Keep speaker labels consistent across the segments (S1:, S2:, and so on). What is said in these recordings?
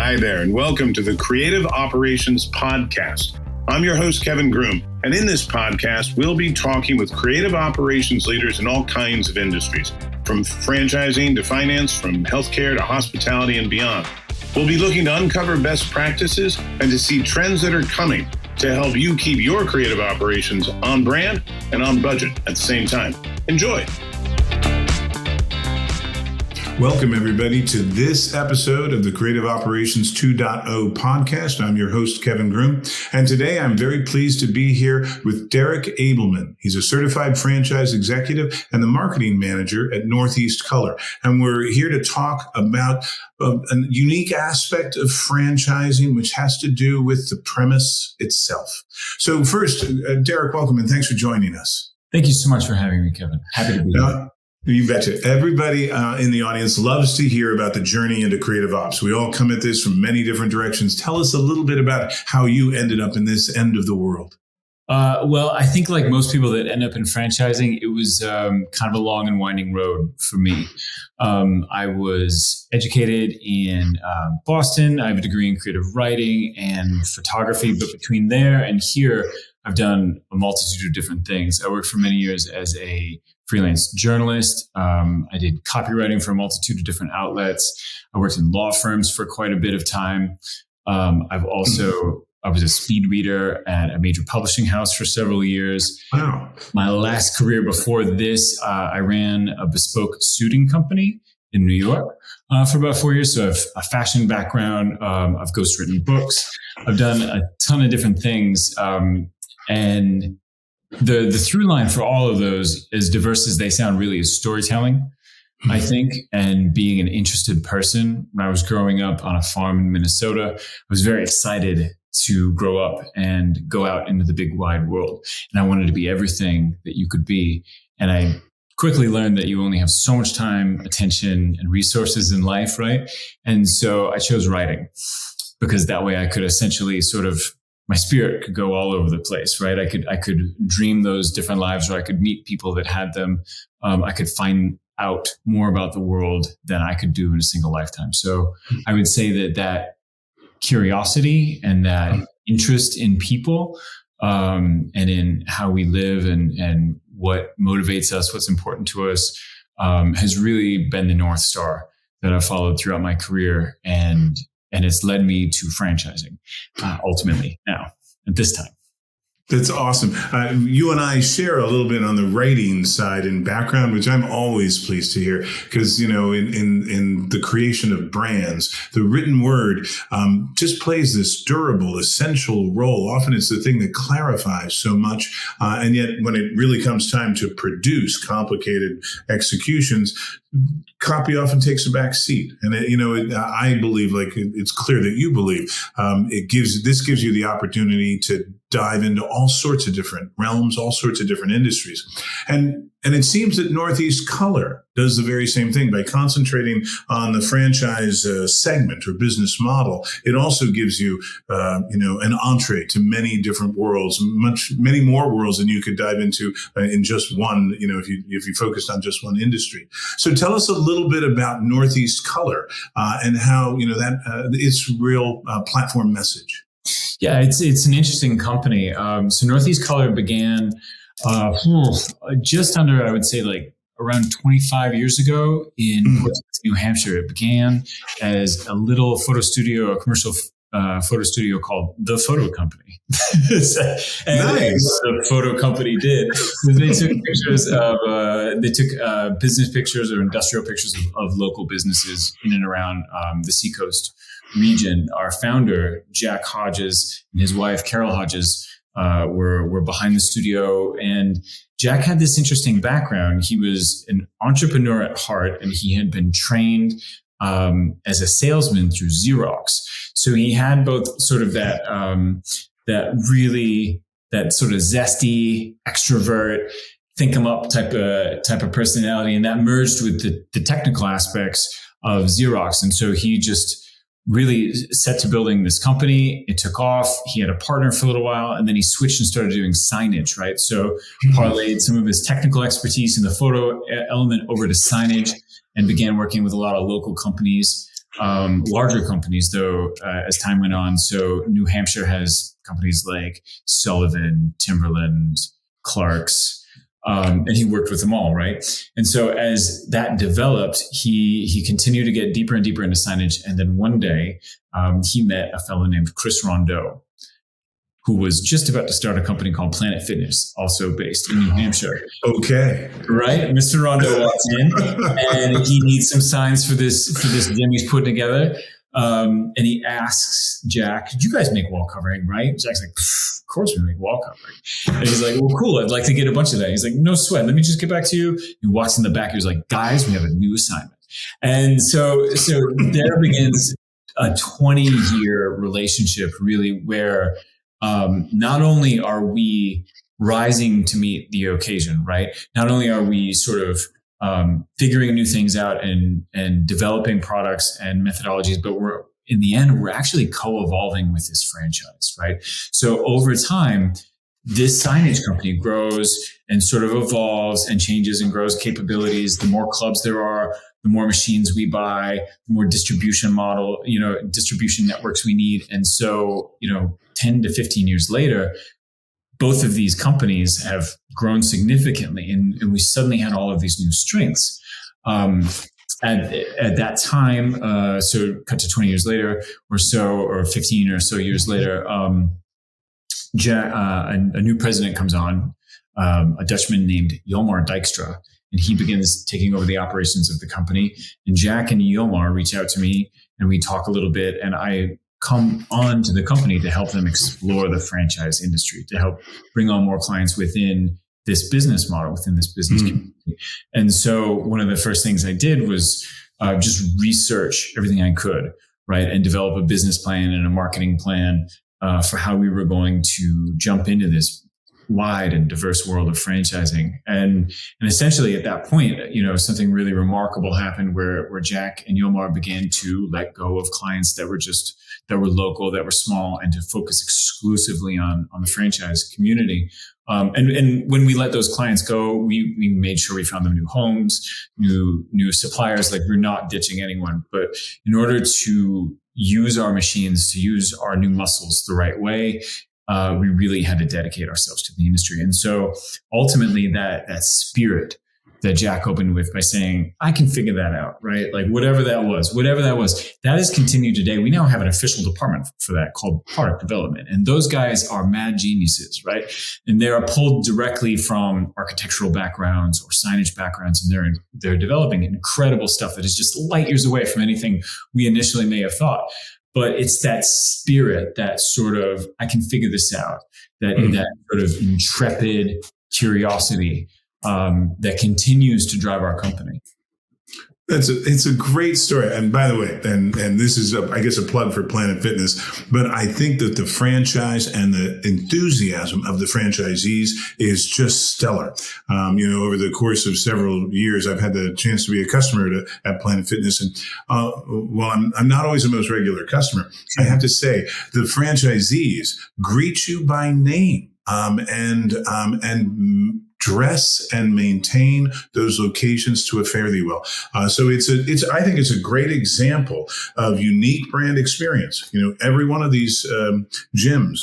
S1: Hi there, and welcome to the Creative Operations Podcast. I'm your host, Kevin Groom, and in this podcast, we'll be talking with creative operations leaders in all kinds of industries, from franchising to finance, from healthcare to hospitality and beyond. We'll be looking to uncover best practices and to see trends that are coming to help you keep your creative operations on brand and on budget at the same time. Enjoy. Welcome, everybody, to this episode of the Creative Operations 2.0 podcast. I'm your host, Kevin Groom, and today I'm very pleased to be here with Derrick Ableman. He's a certified franchise executive and the marketing manager at Northeast Color, and we're here to talk about a unique aspect of franchising, which has to do with the premise itself. So first, Derrick, welcome, and thanks for joining us.
S2: Thank you so much for having me, Kevin. Happy to be here.
S1: You betcha. Everybody in the audience loves to hear about the journey into creative ops. We all come at this from many different directions. Tell us a little bit about how you ended up in this end of the world.
S2: Well, I think like most people that end up in franchising, it was kind of a long and winding road for me. I was educated in Boston. I have a degree in creative writing and photography, but between there and here, I've done a multitude of different things. I worked for many years as a freelance journalist. I did copywriting for a multitude of different outlets. I worked in law firms for quite a bit of time. I was a speed reader at a major publishing house for several years.
S1: Wow. My
S2: last career before this, I ran a bespoke suiting company in New York for about 4 years. So I have a fashion background. I've ghostwritten books. I've done a ton of different things. And the through line for all of those, as diverse as they sound, really is storytelling, I think, and being an interested person. When I was growing up on a farm in Minnesota, I was very excited to grow up and go out into the big wide world. And I wanted to be everything that you could be. And I quickly learned that you only have so much time, attention, and resources in life, right? And so I chose writing because that way I could essentially my spirit could go all over the place, right? I could dream those different lives, or I could meet people that had them. I could find out more about the world than I could do in a single lifetime. So I would say that curiosity and that interest in people and in how we live and what motivates us, what's important to us, has really been the North Star that I've followed throughout my career. And it's led me to franchising, ultimately, now, at this time.
S1: That's awesome. You and I share a little bit on the writing side and background, which I'm always pleased to hear because, you know, in the creation of brands, the written word just plays this durable, essential role. Often it's the thing that clarifies so much. And yet when it really comes time to produce complicated executions, copy often takes a back seat. And, I believe, like it's clear that you believe, this gives you the opportunity to dive into all sorts of different realms, all sorts of different industries. And it seems that Northeast Color does the very same thing by concentrating on the franchise segment or business model. It also gives you, an entree to many different worlds, many more worlds than you could dive into in just one, if you focused on just one industry. So tell us a little bit about Northeast Color and how, its real platform message.
S2: Yeah, it's an interesting company. So Northeast Color began just under, I would say, like around 25 years ago in Portsmouth, New Hampshire. It began as a little photo studio, a commercial photo studio called The Photo Company. And
S1: nice.
S2: What the photo company did was they took pictures of, business pictures or industrial pictures of local businesses in and around the Seacoast region. Our founder, Jack Hodges, and his wife, Carol Hodges, were behind the studio. And Jack had this interesting background. He was an entrepreneur at heart, and he had been trained as a salesman through Xerox. So he had both sort of that sort of zesty, extrovert, think 'em up type of personality, and that merged with the technical aspects of Xerox. And so he just really set to building this company. It took off. He had a partner for a little while, and then he switched and started doing signage, right? So parlayed some of his technical expertise in the photo element over to signage and began working with a lot of local companies larger companies, though, as time went on. So New Hampshire has companies like Sullivan, Timberland, Clark's, and he worked with them all, right? And so as that developed, he continued to get deeper and deeper into signage. And then one day he met a fellow named Chris Rondeau, who was just about to start a company called Planet Fitness, also based in New Hampshire.
S1: Okay.
S2: Right? Mr. Rondeau walks in and he needs some signs for this gym he's putting together. And he asks Jack, "Did you guys make wall covering, right?" Jack's like, "Of course we make wall covering." And he's like, "Well, cool. I'd like to get a bunch of that." He's like, "No sweat. Let me just get back to you." He walks in the back. He was like, "Guys, we have a new assignment." And so there begins a 20-year relationship, really, where not only are we rising to meet the occasion, right? Not only are we sort of figuring new things out and developing products and methodologies, but in the end, we're actually co-evolving with this franchise, right? So over time, this signage company grows and sort of evolves and changes and grows capabilities. The more clubs there are, the more machines we buy, the more distribution networks we need. And so, 10 to 15 years later, both of these companies have grown significantly, and we suddenly had all of these new strengths. At that time, so cut to 20 years later or so, or 15 or so years later, a new president comes on, a Dutchman named Yilmar Dijkstra, and he begins taking over the operations of the company. And Jack and Yilmar reach out to me, and we talk a little bit, and I come on to the company to help them explore the franchise industry, to help bring on more clients within this business model, within this business community. And so one of the first things I did was just research everything I could, right? And develop a business plan and a marketing plan for how we were going to jump into this wide and diverse world of franchising. And essentially at that point, something really remarkable happened where Jack and Yilmar began to let go of clients that were local, that were small, and to focus exclusively on the franchise community. And when we let those clients go, we made sure we found them new homes, new suppliers. Like, we're not ditching anyone, but in order to use our machines, to use our new muscles the right way, we really had to dedicate ourselves to the industry. And so ultimately that spirit that Jack opened with by saying, "I can figure that out," right? Like whatever that was, that has continued today. We now have an official department for that called product development. And those guys are mad geniuses, right? And they are pulled directly from architectural backgrounds or signage backgrounds. And they're developing incredible stuff that is just light years away from anything we initially may have thought. But it's that spirit, that sort of, "I can figure this out," that sort of intrepid curiosity that continues to drive our company.
S1: It's a great story. And by the way, and this is, I guess, a plug for Planet Fitness, but I think that the franchise and the enthusiasm of the franchisees is just stellar. Over the course of several years, I've had the chance to be a customer at Planet Fitness. And while I'm not always the most regular customer, I have to say the franchisees greet you by name and dress and maintain those locations to a fare thee well. So I think it's a great example of unique brand experience. Every one of these gyms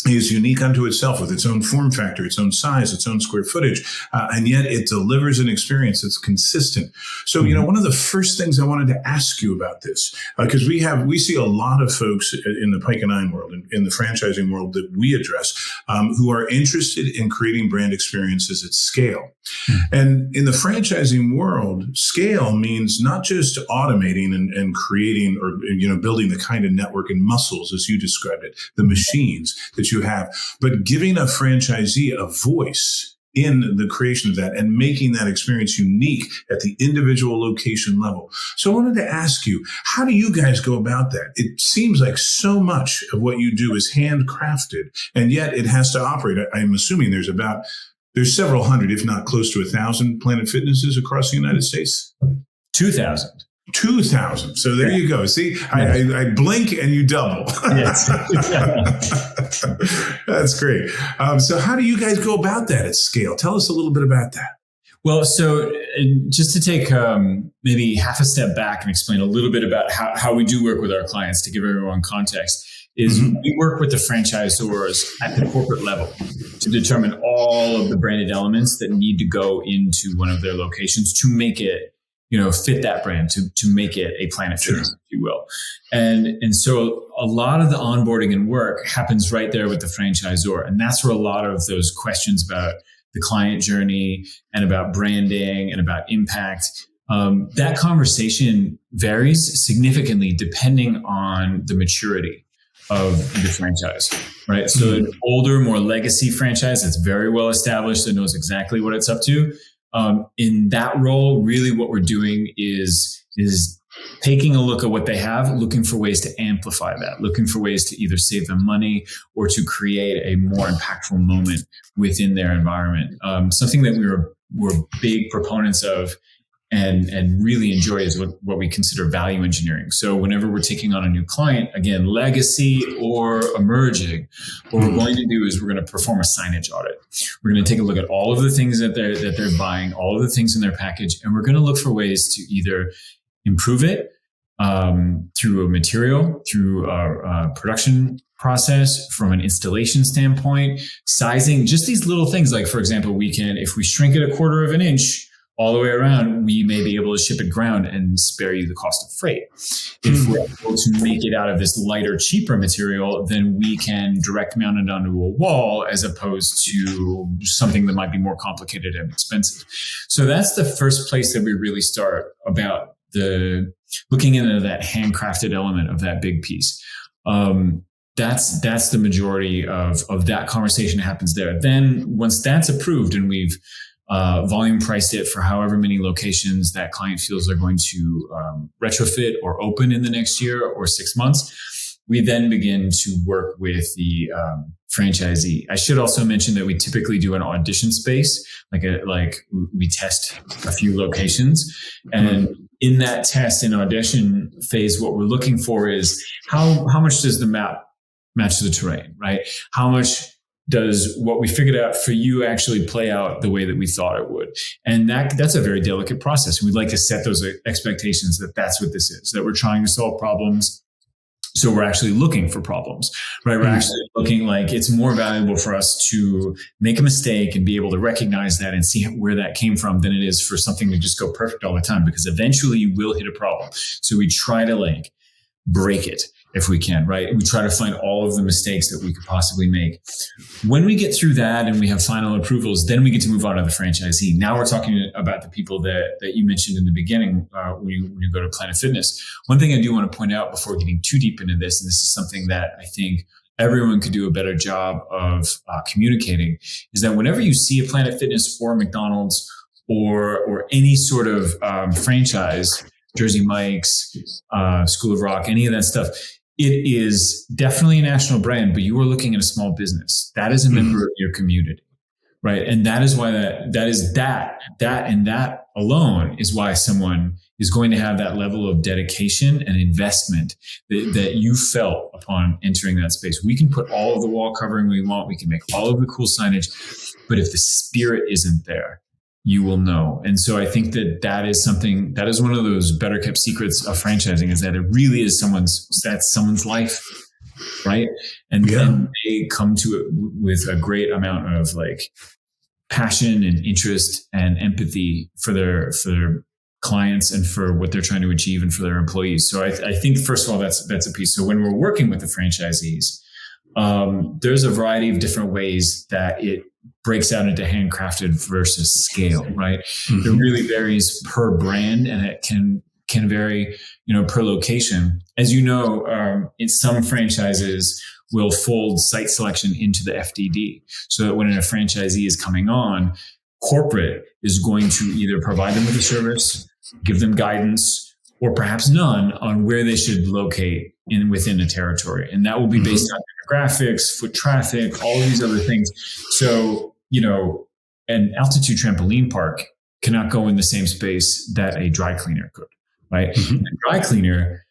S1: is unique unto itself with its own form factor, its own size, its own square footage, and yet it delivers an experience that's consistent. So, one of the first things I wanted to ask you about this, because we see a lot of folks in the Pike and Nine world, in the franchising world that we address, who are interested in creating brand experiences at scale. And in the franchising world, scale means not just automating and creating or building the kind of network and muscles, as you described it, the machines that you have, but giving a franchisee a voice in the creation of that and making that experience unique at the individual location level. So I wanted to ask you, how do you guys go about that? It seems like so much of what you do is handcrafted, and yet it has to operate. I'm assuming there's several hundred, if not close to 1,000 Planet Fitnesses across the United States.
S2: 2,000.
S1: 2,000. So there you go. See, I blink and you double.
S2: Yes.
S1: That's great. So how do you guys go about that at scale? Tell us a little bit about that.
S2: Well, so just to take maybe half a step back and explain a little bit about how we do work with our clients to give everyone context, is we work with the franchisors at the corporate level to determine all of the branded elements that need to go into one of their locations to make it, fit that brand, to make it a Planet Fitness, if you will. And so a lot of the onboarding and work happens right there with the franchisor. And that's where a lot of those questions about the client journey and about branding and about impact, that conversation varies significantly depending on the maturity of the franchise, right? So an older, more legacy franchise that's very well established and knows exactly what it's up to. In that role, really what we're doing is taking a look at what they have, looking for ways to amplify that, looking for ways to either save them money or to create a more impactful moment within their environment. Something that we're big proponents of and really enjoy is what we consider value engineering. So whenever we're taking on a new client, again, legacy or emerging, what we're going to do is we're going to perform a signage audit. We're going to take a look at all of the things that they're buying, all of the things in their package, and we're going to look for ways to either improve it through a material, through a production process, from an installation standpoint, sizing, just these little things. Like, for example, if we shrink it 1/4 of an inch all the way around, we may be able to ship it ground and spare you the cost of freight. If we're able to make it out of this lighter, cheaper material, then we can direct mount it onto a wall as opposed to something that might be more complicated and expensive. So that's the first place that we really start about looking into that handcrafted element of that big piece. That's the majority of that conversation happens there. Then once that's approved and we've volume priced it for however many locations that client feels they're going to retrofit or open in the next year or 6 months, we then begin to work with the franchisee. I should also mention that we typically do an audition space, like we test a few locations, and in that test and audition phase, what we're looking for is how much does the map match the terrain, right? How much does what we figured out for you actually play out the way that we thought it would? And that's a very delicate process. We'd like to set those expectations that that's what this is, that we're trying to solve problems. So we're actually looking for problems, right? We're actually looking like it's more valuable for us to make a mistake and be able to recognize that and see where that came from than it is for something to just go perfect all the time, because eventually you will hit a problem. So we try to break it if we can, right? We try to find all of the mistakes that we could possibly make. When we get through that and we have final approvals, then we get to move on to the franchisee. Now we're talking about the people that you mentioned in the beginning when you go to Planet Fitness. One thing I do want to point out before getting too deep into this, and this is something that I think everyone could do a better job of communicating, is that whenever you see a Planet Fitness or a McDonald's or any sort of franchise, Jersey Mike's, School of Rock, any of that stuff, it is definitely a national brand, but you are looking at a small business. That is a member of your community, right? And that is why that alone is why someone is going to have that level of dedication and investment that you felt upon entering that space. We can put all of the wall covering we want. We can make all of the cool signage, but if the spirit isn't there, you will know. And so I think that is something, that is one of those better kept secrets of franchising, is that it really is someone's life, right? And then they come to it with a great amount of passion and interest and empathy for their clients and for what they're trying to achieve and for their employees. So I think, first of all, that's a piece. So when we're working with the franchisees, there's a variety of different ways that it breaks out into handcrafted versus scale, right? It really varies per brand, and it can vary, per location. As you know, in some franchises will fold site selection into the FDD, so that when a franchisee is coming on, corporate is going to either provide them with a service, give them guidance, or perhaps none on where they should locate within a territory. And that will be based on demographics, foot traffic, all of these other things. So, an altitude trampoline park cannot go in the same space that a dry cleaner could, right? A dry cleaner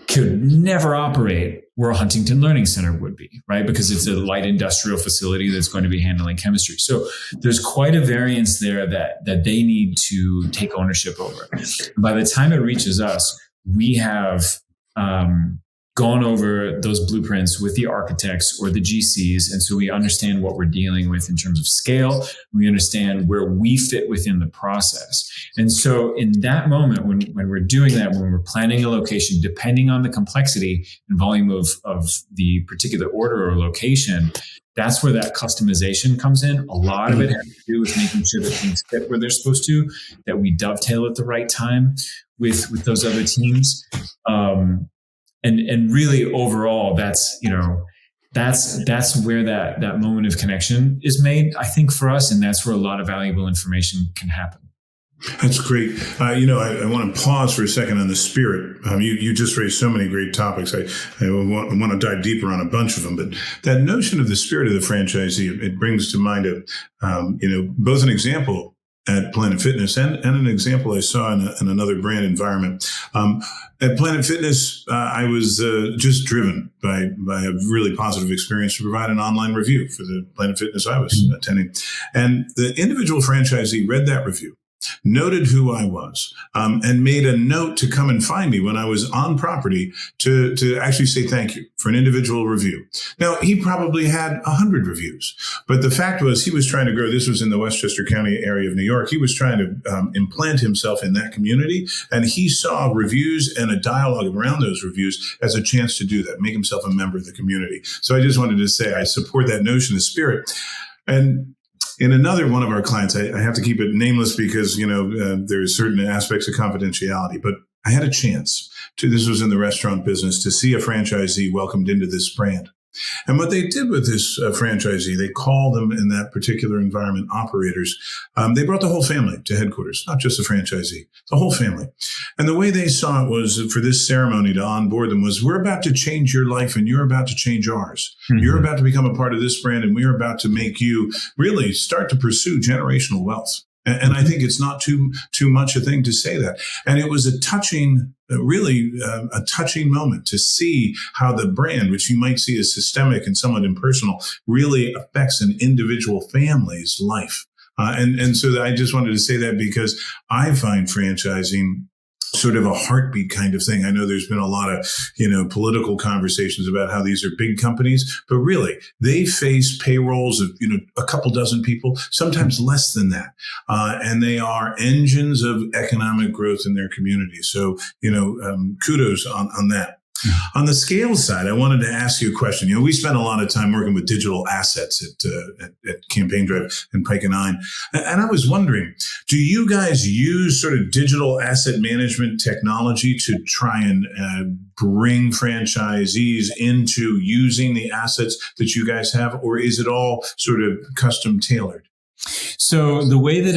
S2: could never operate where a Huntington Learning Center would be, right? Because it's a light industrial facility that's going to be handling chemistry. So there's quite a variance there that they need to take ownership over. By the time it reaches us, we have gone over those blueprints with the architects or the GCs. And so we understand what we're dealing with in terms of scale. We understand where we fit within the process. And so in that moment, when we're doing that, when we're planning a location, depending on the complexity and volume of the particular order or location, that's where that customization comes in. A lot of it has to do with making sure that things fit where they're supposed to, that we dovetail at the right time with those other teams. And really overall, that's where that moment of connection is made, I think, for us. And that's where a lot of valuable information can happen.
S1: That's great. I want to pause for a second on the spirit. You just raised so many great topics. I want to dive deeper on a bunch of them, but that notion of the spirit of the franchisee, it brings to mind both an example at Planet Fitness and an example I saw in another brand environment. At Planet Fitness, I was just driven by a really positive experience to provide an online review for the Planet Fitness I was attending. And the individual franchisee read that review, noted who I was, and made a note to come and find me when I was on property to actually say thank you for an individual review. Now, he probably had 100 reviews, but the fact was he was trying to grow. This was in the Westchester County area of New York. He was trying to implant himself in that community, and he saw reviews and a dialogue around those reviews as a chance to do that, make himself a member of the community. So I just wanted to say I support that notion of spirit. And in another one of our clients, I have to keep it nameless because, there's certain aspects of confidentiality, but I had a chance this was in the restaurant business, to see a franchisee welcomed into this brand. And what they did with this franchisee, they call them in that particular environment operators. They brought the whole family to headquarters, not just the franchisee, the whole family. And the way they saw it was for this ceremony to onboard them was, we're about to change your life and you're about to change ours. Mm-hmm. You're about to become a part of this brand and we're about to make you really start to pursue generational wealth. And I think it's not too much a thing to say that. And it was a touching moment to see how the brand, which you might see as systemic and somewhat impersonal, really affects an individual family's life. And so I just wanted to say that because I find franchising sort of a heartbeat kind of thing. I know there's been a lot of, political conversations about how these are big companies, but really they face payrolls of, a couple dozen people, sometimes less than that. And they are engines of economic growth in their community. So, kudos on that. On the scale side, I wanted to ask you a question. We spent a lot of time working with digital assets at Campaign Drive and Pike and Nine. And I was wondering, do you guys use sort of digital asset management technology to try and bring franchisees into using the assets that you guys have? Or is it all sort of custom tailored?
S2: So the way that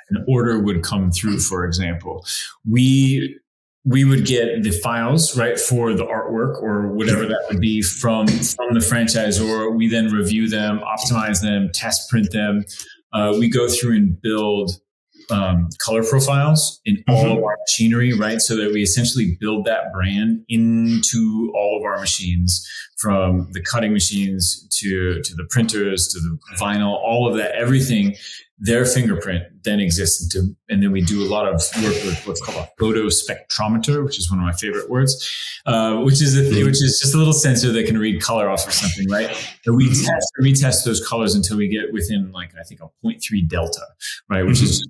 S2: an order would come through, for example, we would get the files, right, for the artwork or whatever that would be from the franchisor. We then review them, optimize them, test print them. We go through and build color profiles in all of our machinery, right? So that we essentially build that brand into all of our machines, from the cutting machines to the printers, to the vinyl, all of that, everything. Their fingerprint then exists, and then we do a lot of work with what's called a photo spectrometer, which is one of my favorite words, which is just a little sensor that can read color off of something, right? And we retest those colors until we get within, like, I think a 0.3 delta, right? Which is just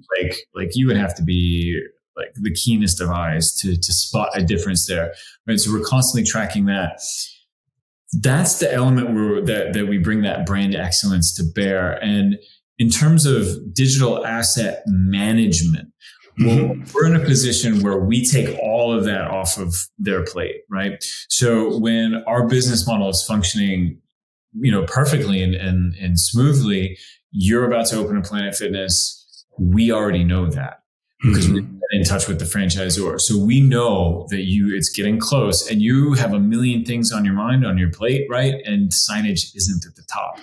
S2: like you would have to be like the keenest of eyes to spot a difference there, right? So we're constantly tracking that. That's the element that we bring that brand excellence to bear. And in terms of digital asset management, we're in a position where we take all of that off of their plate, right? So when our business model is functioning, perfectly and smoothly, you're about to open a Planet Fitness. We already know that. because we're in touch with the franchisor. So we know that it's getting close and you have a million things on your mind, on your plate, right? And signage isn't at the top.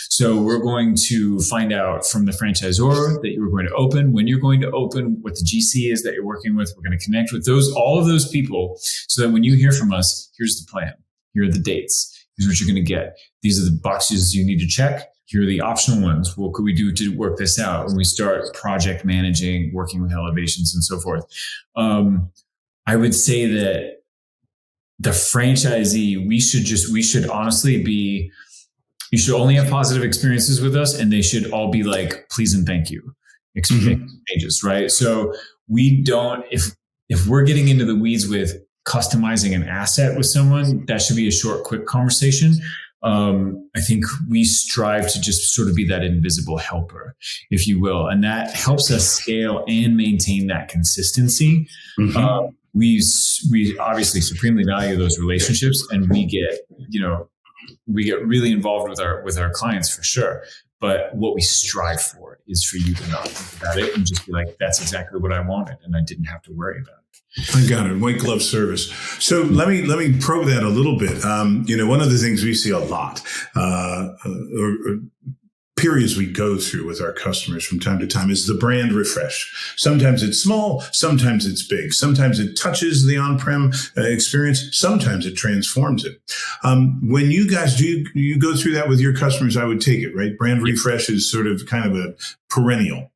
S2: So we're going to find out from the franchisor that you're going to open, when you're going to open, what the GC is that you're working with. We're going to connect with all of those people so that when you hear from us, here's the plan. Here are the dates. Here's what you're going to get. These are the boxes you need to check. Here are the optional ones. What could we do to work this out? When we start project managing, working with elevations and so forth. I would say that the franchisee, we should honestly be, you should only have positive experiences with us, and they should all be like, please and thank you exchanges, right? So we don't, if we're getting into the weeds with customizing an asset with someone, that should be a short, quick conversation. I think we strive to just sort of be that invisible helper, if you will. And that helps us scale and maintain that consistency. We obviously supremely value those relationships, and we get really involved with our clients for sure. But what we strive for is for you to not think about it and just be like, that's exactly what I wanted, and I didn't have to worry about it.
S1: I got it. White glove service. So let me probe that a little bit. One of the things we see a lot, or periods we go through with our customers from time to time, is the brand refresh. Sometimes it's small, sometimes it's big. Sometimes it touches the on-prem experience. Sometimes it transforms it. When you guys do you go through that with your customers, I would take it, right? Brand refresh is sort of kind of a perennial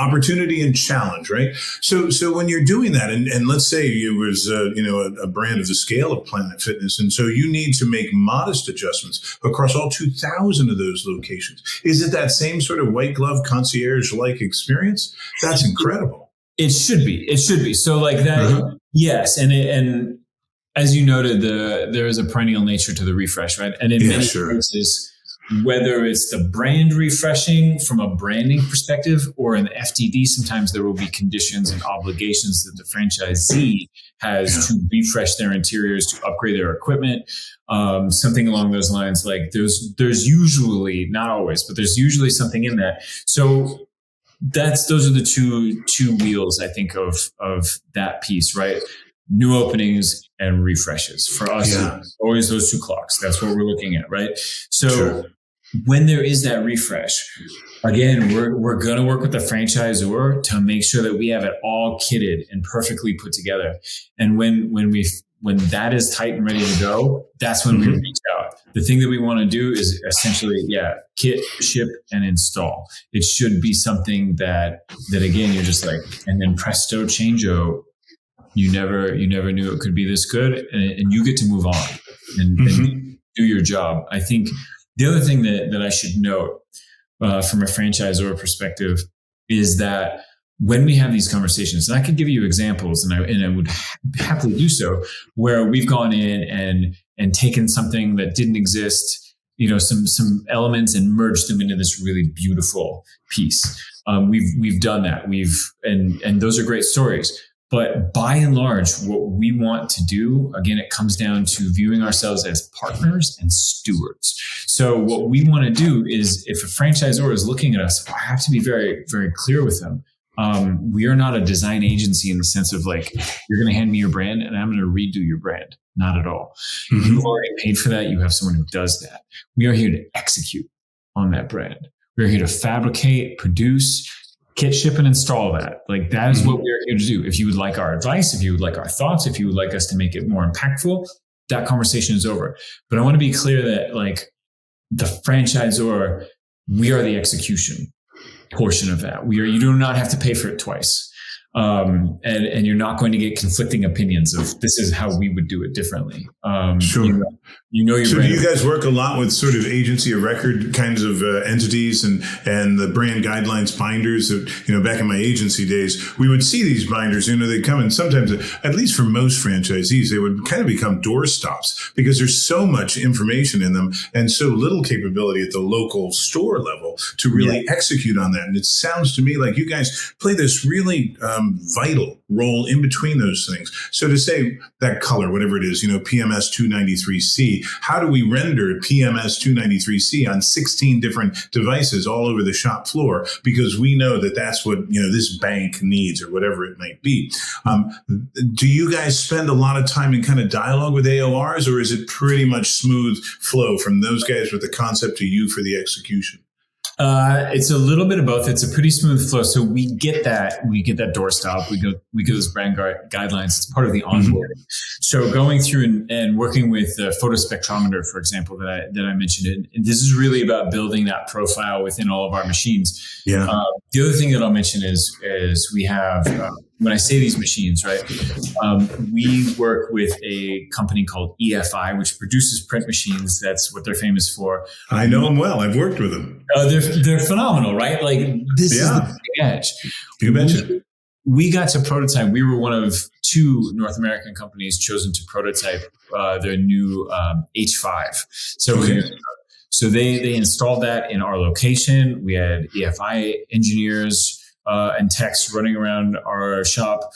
S1: opportunity and challenge, right? So when you're doing that, and let's say it was a brand of the scale of Planet Fitness, and so you need to make modest adjustments across all 2,000 of those locations. Is it that same sort of white glove concierge-like experience? That's incredible.
S2: It should be. So like that, yes, and as you noted, there is a perennial nature to the refresh, right? And in many cases, whether it's the brand refreshing from a branding perspective or an FTD, sometimes there will be conditions and obligations that the franchisee has to refresh their interiors, to upgrade their equipment, something along those lines. Like there's usually, not always, but there's usually something in that. So those are the two wheels, I think, of that piece, right? New openings and refreshes. For us, it's always those two clocks. That's what we're looking at, right? So when there is that refresh, again, we're going to work with the franchisor to make sure that we have it all kitted and perfectly put together. And when that is tight and ready to go, that's when we reach out. The thing that we want to do is essentially, kit, ship, and install. It should be something that again, you're just like, and then presto changeo. You never knew it could be this good, and you get to move on and do your job. I think the other thing that I should note from a franchisor perspective is that when we have these conversations, and I could give you examples, and I would happily do so, where we've gone in and taken something that didn't exist, some elements, and merged them into this really beautiful piece. We've done that. And those are great stories. But by and large, what we want to do, again, it comes down to viewing ourselves as partners and stewards. So what we want to do is, if a franchisor is looking at us, I have to be very, very clear with them. We are not a design agency in the sense of like, you're going to hand me your brand and I'm going to redo your brand. Not at all. You've already paid for that. You have someone who does that. We are here to execute on that brand. We're here to fabricate, produce, kit, ship, and install that. Like that is what we're here to do. If you would like our advice, if you would like our thoughts, if you would like us to make it more impactful, that conversation is over. But I want to be clear that like the franchisor, we are the execution portion of that. You do not have to pay for it twice. And you're not going to get conflicting opinions of this is how we would do it differently.
S1: Sure.
S2: You know your
S1: so
S2: brand.
S1: Do you guys work a lot with sort of agency of record kinds of entities and the brand guidelines binders that, back in my agency days, we would see these binders, they'd come and sometimes, at least for most franchisees, they would kind of become doorstops because there's so much information in them and so little capability at the local store level to really execute on that. And it sounds to me like you guys play this really vital role in between those things. So to say that color, whatever it is, PMS 293C, how do we render PMS 293C on 16 different devices all over the shop floor? Because we know that that's what, this bank needs or whatever it might be. Do you guys spend a lot of time in kind of dialogue with AORs, or is it pretty much smooth flow from those guys with the concept to you for the execution?
S2: It's a little bit of both. It's a pretty smooth flow. So we get that doorstop. We go those brand guidelines. It's part of the onboarding. So going through and working with the photospectrometer, for example, that I mentioned, and this is really about building that profile within all of our machines. Yeah. The other thing that I'll mention is we have, when I say these machines, right, we work with a company called EFI, which produces print machines. That's what they're famous for.
S1: I know them well. I've worked with them.
S2: They're phenomenal, right? Like this is the big edge.
S1: You mentioned.
S2: We got to prototype. We were one of 2 North American companies chosen to prototype their new H5. So they installed that in our location. We had EFI engineers and techs running around our shop,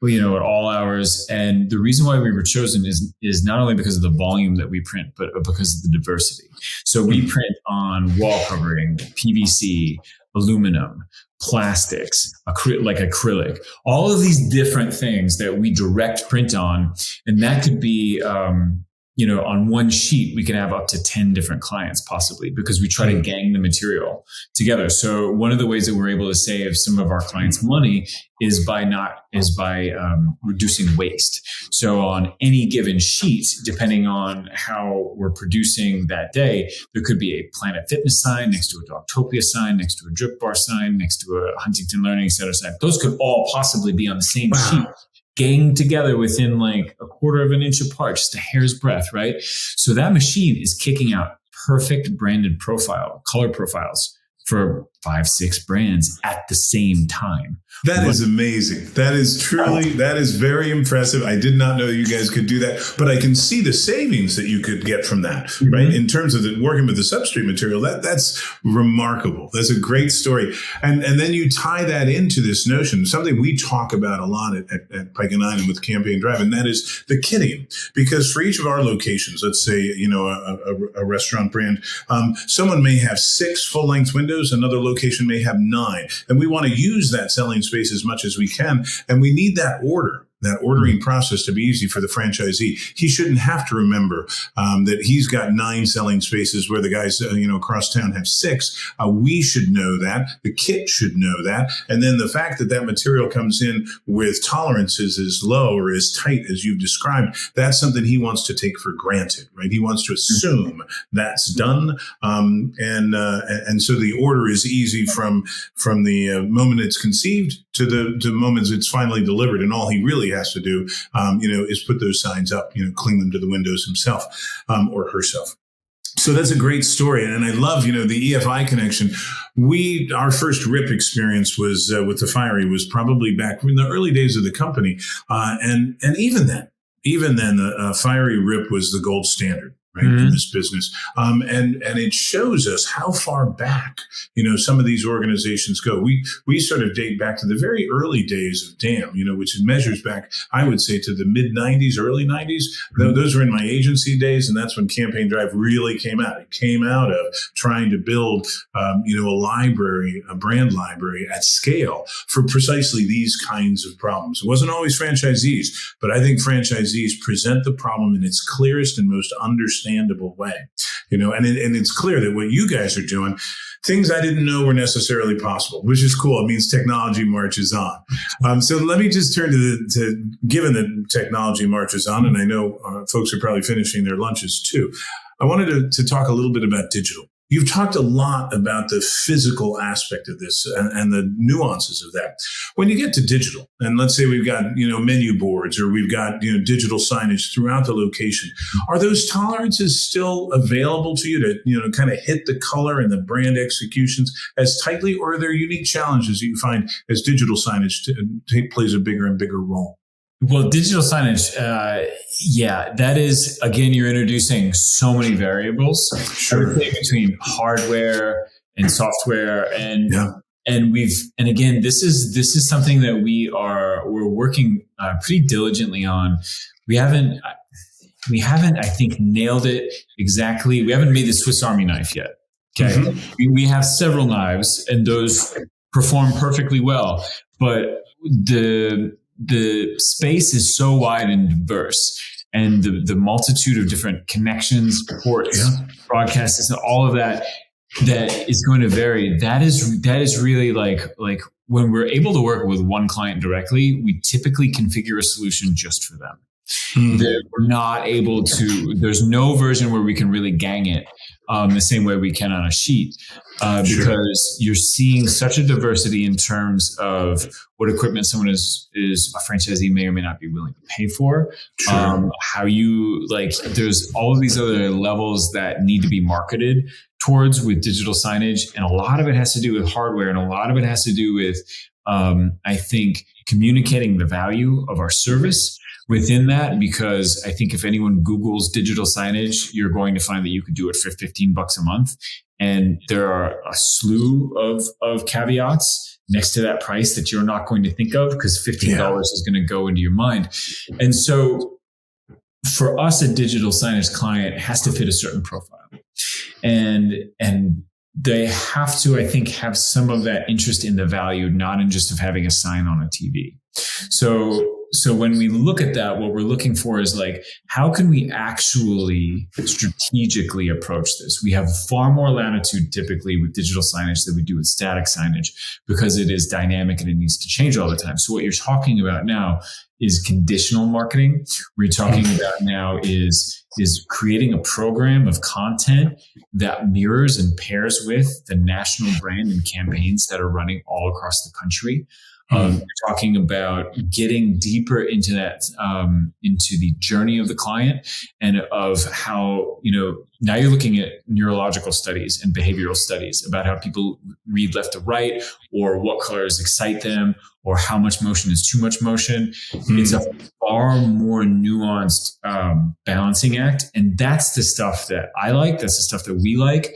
S2: at all hours. And the reason why we were chosen is not only because of the volume that we print, but because of the diversity. So we print on wall covering, PVC, aluminum, plastics, like acrylic, all of these different things that we direct print on. And that could be, on one sheet, we can have up to 10 different clients possibly, because we try to gang the material together. So one of the ways that we're able to save some of our clients money is by reducing waste. So on any given sheet, depending on how we're producing that day, there could be a Planet Fitness sign next to a Dogtopia sign, next to a Drip Bar sign, next to a Huntington Learning Center sign. Those could all possibly be on the same sheet, ganged together within like a quarter of an inch apart, just a hair's breadth, right? So that machine is kicking out perfect branded color profiles for 5-6 brands at the same time.
S1: That is amazing. That is very impressive. I did not know you guys could do that, but I can see the savings that you could get from that, right? In terms of working with the substrate material, that's remarkable. That's a great story. And then you tie that into this notion, something we talk about a lot at Pike & Nine and with Campaign Drive, and that is the kitting. Because for each of our locations, let's say, a restaurant brand, someone may have 6 full-length windows, another location may have 9. And we want to use that selling space as much as we can. And we need that ordering process to be easy for the franchisee. He shouldn't have to remember that he's got 9 selling spaces where the guys, across town have 6. We should know that. The kit should know that. And then the fact that material comes in with tolerances as low or as tight as you've described, that's something he wants to take for granted, right? He wants to assume that's done. And so the order is easy from the moment it's conceived to the moments it's finally delivered. And all he really has to do, is put those signs up, cling them to the windows himself, or herself. So that's a great story. And I love, the EFI connection. Our first RIP experience was with the Fiery was probably back in the early days of the company. And even then, the Fiery RIP was the gold standard. Right, in this business. And it shows us how far back, some of these organizations go. We sort of date back to the very early days of DAM, which measures back, I would say, to the mid 90s, early 90s. Those were in my agency days. And that's when Campaign Drive really came out. It came out of trying to build, a brand library at scale for precisely these kinds of problems. It wasn't always franchisees, but I think franchisees present the problem in its clearest and most understandable way, and it's clear that what you guys are doing, things I didn't know were necessarily possible, which is cool. It means technology marches on. So let me just turn to given that technology marches on, and I know folks are probably finishing their lunches too. I wanted to talk a little bit about digital. You've talked a lot about the physical aspect of this and the nuances of that. When you get to digital, and let's say we've got, menu boards or we've got, digital signage throughout the location, are those tolerances still available to you to, kind of hit the color and the brand executions as tightly, or are there unique challenges that you find as digital signage plays a bigger and bigger role?
S2: Well, digital signage, that is, again, you're introducing so many variables.
S1: Sure.
S2: I would say between hardware and software and and again, this is something that we're working pretty diligently on. We haven't, I think, nailed it exactly. We haven't made the Swiss Army knife yet. Okay. Mm-hmm. We have several knives and those perform perfectly well, but the space is so wide and diverse, and the multitude of different connections, ports, broadcasts, and all of that is going to vary. That is really like when we're able to work with one client directly, we typically configure a solution just for them. That we're not able to, there's no version where we can really gang it the same way we can on a sheet, because you're seeing such a diversity in terms of what equipment someone is a franchisee may or may not be willing to pay for. How you, like, there's all of these other levels that need to be marketed towards with digital signage. And a lot of it has to do with hardware, and a lot of it has to do with, I think, communicating the value of our service within that, because I think if anyone Googles digital signage, you're going to find that you could do it for $15 a month. And there are a slew of caveats next to that price that you're not going to think of, because $15 is going to go into your mind. And so for us, a digital signage client has to fit a certain profile. And they have to, I think, have some of that interest in the value, not in just of having a sign on a TV. So when we look at that, what we're looking for is like, how can we actually strategically approach this? We have far more latitude typically with digital signage than we do with static signage, because it is dynamic and it needs to change all the time. So what you're talking about now is conditional marketing. What you're talking about now is creating a program of content that mirrors and pairs with the national brand and campaigns that are running all across the country. We're talking about getting deeper into that, into the journey of the client, and of how, now you're looking at neurological studies and behavioral studies about how people read left to right, or what colors excite them, or how much motion is too much motion. It's a far more nuanced balancing act. And that's the stuff that I like. That's the stuff that we like.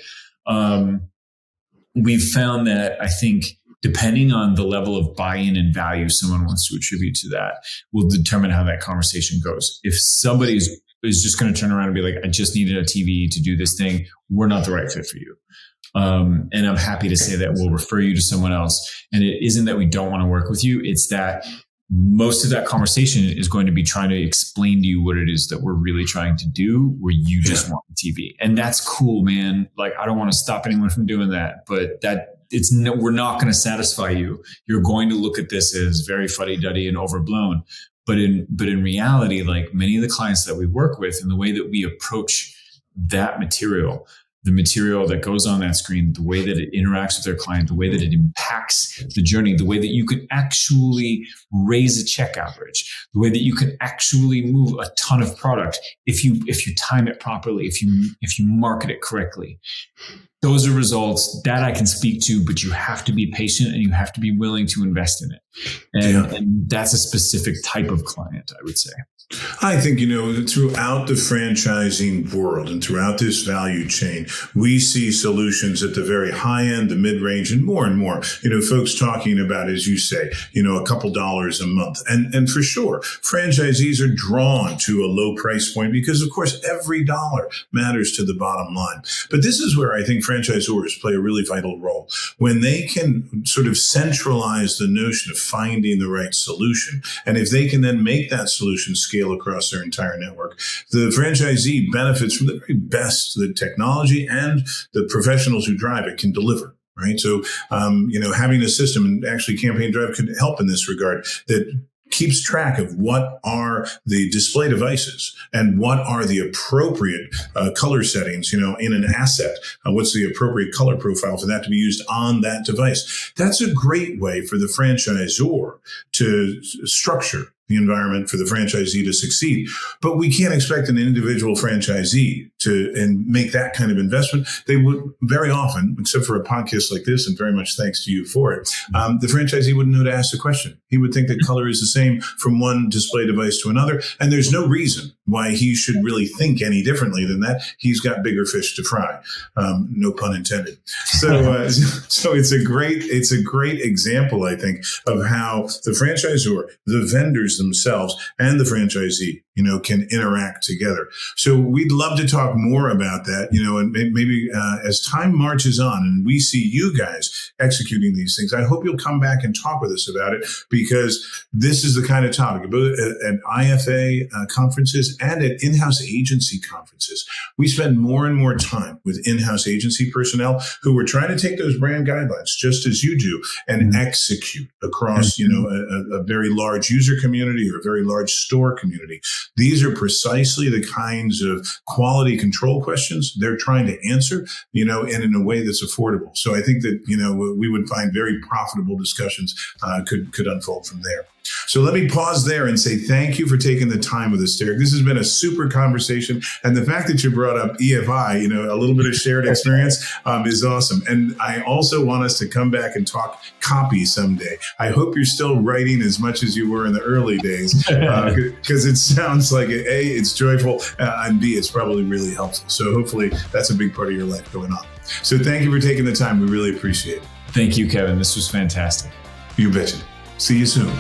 S2: We've found that, I think, depending on the level of buy-in and value someone wants to attribute to that, will determine how that conversation goes. If somebody is just going to turn around and be like, I just needed a TV to do this thing, we're not the right fit for you. And I'm happy to say that we'll refer you to someone else. And it isn't that we don't want to work with you. It's that most of that conversation is going to be trying to explain to you what it is that we're really trying to do, where you just want the TV. And that's cool, man. Like, I don't want to stop anyone from doing that, but we're not going to satisfy you. You're going to look at this as very fuddy-duddy and overblown. But in reality, like many of the clients that we work with, and the way that we approach that material, the material that goes on that screen, the way that it interacts with their client, the way that it impacts the journey, the way that you can actually raise a check average, the way that you can actually move a ton of product if you time it properly, if you market it correctly. Those are results that I can speak to, but you have to be patient and you have to be willing to invest in it. And that's a specific type of client, I would say.
S1: I think, throughout the franchising world and throughout this value chain, we see solutions at the very high end, the mid-range, and more. Folks talking about, as you say, a couple dollars a month. And for sure, franchisees are drawn to a low price point because, of course, every dollar matters to the bottom line. But this is where I think franchisors play a really vital role. When they can sort of centralize the notion of finding the right solution, and if they can then make that solution scale across their entire network, the franchisee benefits from the very best the technology and the professionals who drive it can deliver. Right. So, having a system, and actually Campaign Drive could help in this regard, that keeps track of what are the display devices and what are the appropriate color settings, in an asset. What's the appropriate color profile for that to be used on that device? That's a great way for the franchisor to structure the environment for the franchisee to succeed. But we can't expect an individual franchisee and make that kind of investment. They would very often, except for a podcast like this, and very much thanks to you for it, the franchisee wouldn't know to ask the question. He would think that color is the same from one display device to another. And there's no reason why he should really think any differently than that. He's got bigger fish to fry. No pun intended. So, so it's a great example, I think, of how the franchisor, the vendors themselves, and the franchisee, can interact together. So we'd love to talk more about that, and maybe as time marches on and we see you guys executing these things, I hope you'll come back and talk with us about it, because this is the kind of topic, both at IFA conferences and at in-house agency conferences. We spend more and more time with in-house agency personnel who are trying to take those brand guidelines, just as you do, and execute across, a very large user community or a very large store community. These are precisely the kinds of quality control questions they're trying to answer, and in a way that's affordable. So I think that, we would find very profitable discussions could unfold from there. So let me pause there and say thank you for taking the time with us, Derrick. This has been a super conversation. And the fact that you brought up EFI, a little bit of shared experience is awesome. And I also want us to come back and talk copy someday. I hope you're still writing as much as you were in the early days, because it sounds like, A, it's joyful, and B, it's probably really helpful. So hopefully that's a big part of your life going on. So thank you for taking the time. We really appreciate it.
S2: Thank you, Kevin. This was fantastic.
S1: You betcha. See you soon.